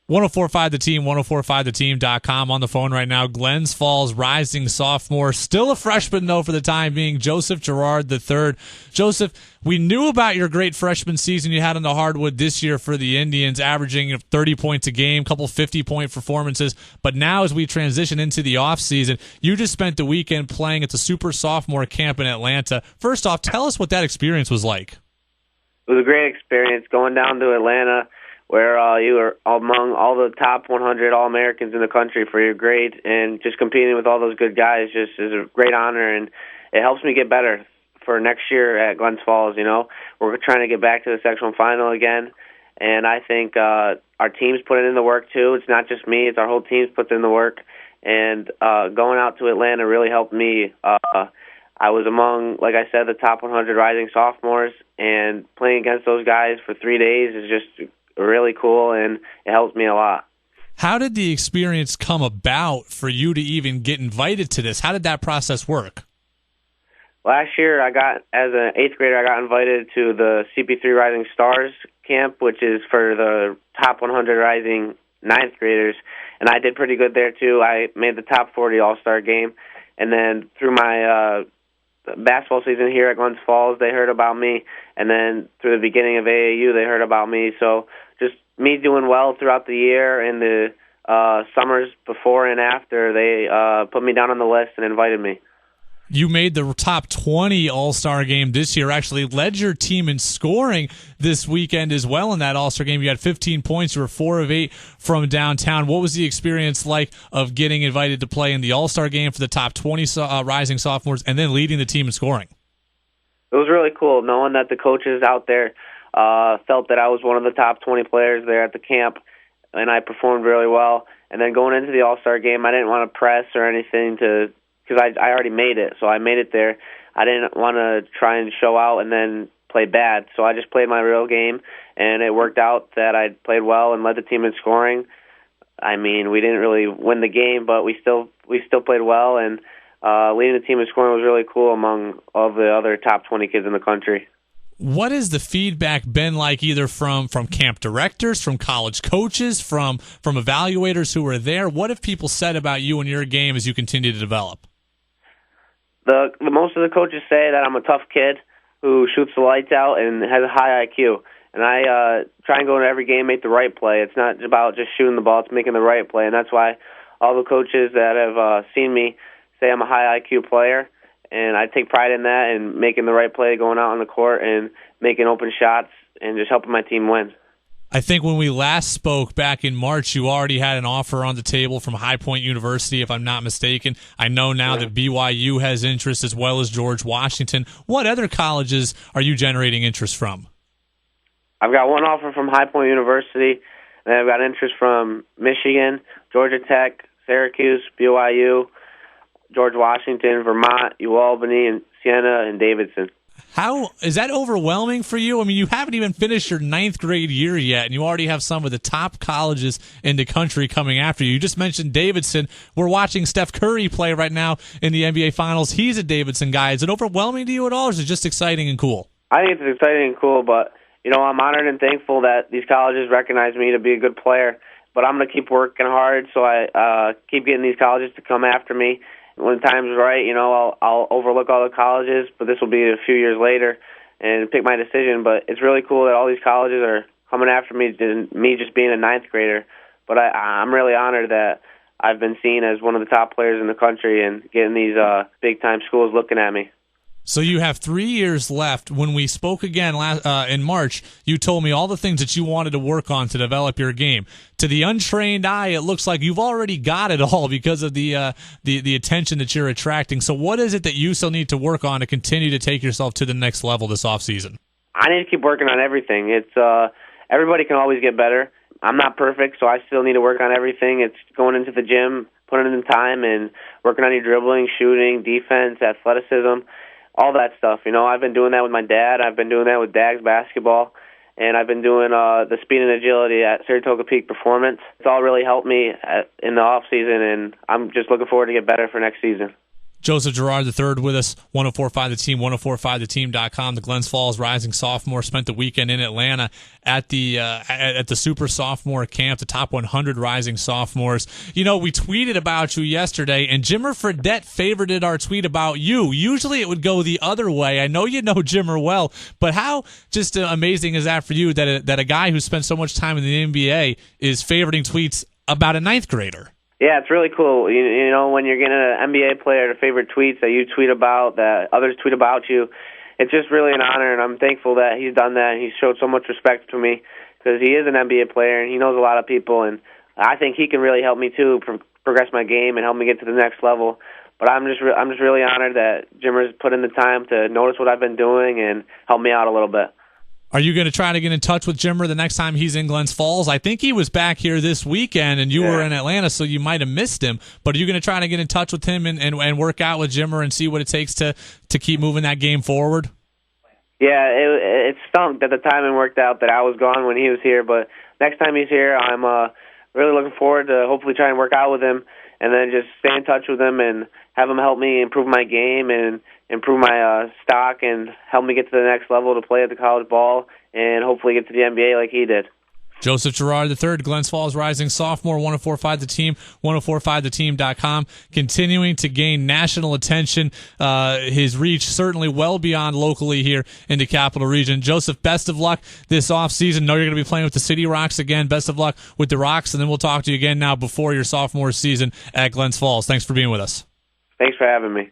1045 The Team, 1045theteam.com. On the phone right now, Glens Falls rising sophomore, still a freshman though for the time being, Joseph Girard III. Joseph, we knew about your great freshman season you had on the hardwood this year for the Indians, averaging 30 points a game, couple 50-point performances. But now as we transition into the offseason, you just spent the weekend playing at the Super Sophomore Camp in Atlanta. First off, tell us what that experience was like. It was a great experience going down to Atlanta, where you were among all the top 100 All-Americans in the country for your grade, and just competing with all those good guys just is a great honor, and it helps me get better for next year at Glens Falls. You know, we're trying to get back to the sectional final again, and I think our team's putting in the work too. It's not just me; it's our whole team's put in the work, and going out to Atlanta really helped me. I was among, like I said, the top 100 rising sophomores, and playing against those guys for 3 days is just really cool, and it helps me a lot. How did the experience come about for you to even get invited to this? How did that process work? Last year, as an 8th grader, I got invited to the CP3 Rising Stars camp, which is for the top 100 rising 9th graders, and I did pretty good there too. I made the top 40 All-Star game, and then through my basketball season here at Glens Falls, they heard about me, and then through the beginning of AAU, they heard about me. So just me doing well throughout the year and the summers before and after, they put me down on the list and invited me. You made the top 20 All-Star game this year, actually led your team in scoring this weekend as well in that All-Star game. You had 15 points. You were 4 of 8 from downtown. What was the experience like of getting invited to play in the All-Star game for the top 20 rising sophomores and then leading the team in scoring? It was really cool knowing that the coaches out there felt that I was one of the top 20 players there at the camp, and I performed really well. And then going into the All-Star game, I didn't want to press or anything because I already made it, so I made it there. I didn't want to try and show out and then play bad, so I just played my real game, and it worked out that I played well and led the team in scoring. I mean, we didn't really win the game, but we still played well, and leading the team in scoring was really cool among all the other top 20 kids in the country. What has the feedback been like, either from camp directors, from college coaches, from evaluators who were there? What have people said about you and your game as you continue to develop? The most of the coaches say that I'm a tough kid who shoots the lights out and has a high IQ. And I try and go into every game, make the right play. It's not about just shooting the ball, it's making the right play. And that's why all the coaches that have seen me say I'm a high IQ player. And I take pride in that and making the right play, going out on the court and making open shots and just helping my team win. I think when we last spoke back in March, you already had an offer on the table from High Point University, if I'm not mistaken. I know now that BYU has interest as well as George Washington. What other colleges are you generating interest from? I've got one offer from High Point University, and I've got interest from Michigan, Georgia Tech, Syracuse, BYU, George Washington, Vermont, Albany, and Siena, and Davidson. How is that overwhelming for you? I mean, you haven't even finished your 9th grade year yet, and you already have some of the top colleges in the country coming after you. You just mentioned Davidson. We're watching Steph Curry play right now in the NBA Finals. He's a Davidson guy. Is it overwhelming to you at all, or is it just exciting and cool? I think it's exciting and cool, but I'm honored and thankful that these colleges recognize me to be a good player. But I'm going to keep working hard, so I keep getting these colleges to come after me. When the time's right, I'll overlook all the colleges, but this will be a few years later and pick my decision. But it's really cool that all these colleges are coming after me just being a 9th grader. But I'm really honored that I've been seen as one of the top players in the country and getting these big-time schools looking at me. So you have 3 years left. When we spoke again in March, you told me all the things that you wanted to work on to develop your game. To the untrained eye, it looks like you've already got it all because of the attention that you're attracting. So what is it that you still need to work on to continue to take yourself to the next level this offseason? I need to keep working on everything. It's everybody can always get better. I'm not perfect, so I still need to work on everything. It's going into the gym, putting in time, and working on your dribbling, shooting, defense, athleticism, all that stuff. I've been doing that with my dad. I've been doing that with Dags basketball, and I've been doing the speed and agility at Saratoga Peak Performance. It's all really helped me in the off season, and I'm just looking forward to get better for next season. Joseph Girard III with us, 104.5 The Team, 104.5theteam.com. The Glens Falls rising sophomore spent the weekend in Atlanta at the Super Sophomore Camp, the top 100 rising sophomores. You know, we tweeted about you yesterday, and Jimmer Fredette favorited our tweet about you. Usually it would go the other way. I know you know Jimmer well, but how just amazing is that for you that a guy who spent so much time in the NBA is favoriting tweets about a ninth grader? Yeah, it's really cool. You know, when you're getting an NBA player to favorite tweets that you tweet about, that others tweet about you, it's just really an honor, and I'm thankful that he's done that, and he's showed so much respect for me because he is an NBA player, and he knows a lot of people, and I think he can really help me, too, progress my game and help me get to the next level. But I'm just really honored that Jimmer's put in the time to notice what I've been doing and help me out a little bit. Are you going to try to get in touch with Jimmer the next time he's in Glens Falls? I think he was back here this weekend, and you were in Atlanta, so you might have missed him. But are you going to try to get in touch with him and work out with Jimmer and see what it takes to keep moving that game forward? Yeah, it stunk that the timing worked out that I was gone when he was here. But next time he's here, I'm really looking forward to hopefully try and work out with him and then just stay in touch with him and have him help me improve my game and improve my stock and help me get to the next level to play at the college ball and hopefully get to the NBA like he did. Joseph Girard III, Glens Falls rising sophomore, 104.5 The Team, 104.5theteam.com, continuing to gain national attention. His reach certainly well beyond locally here in the Capital Region. Joseph, best of luck this offseason. Know you're going to be playing with the City Rocks again. Best of luck with the Rocks, and then we'll talk to you again now before your sophomore season at Glens Falls. Thanks for being with us. Thanks for having me.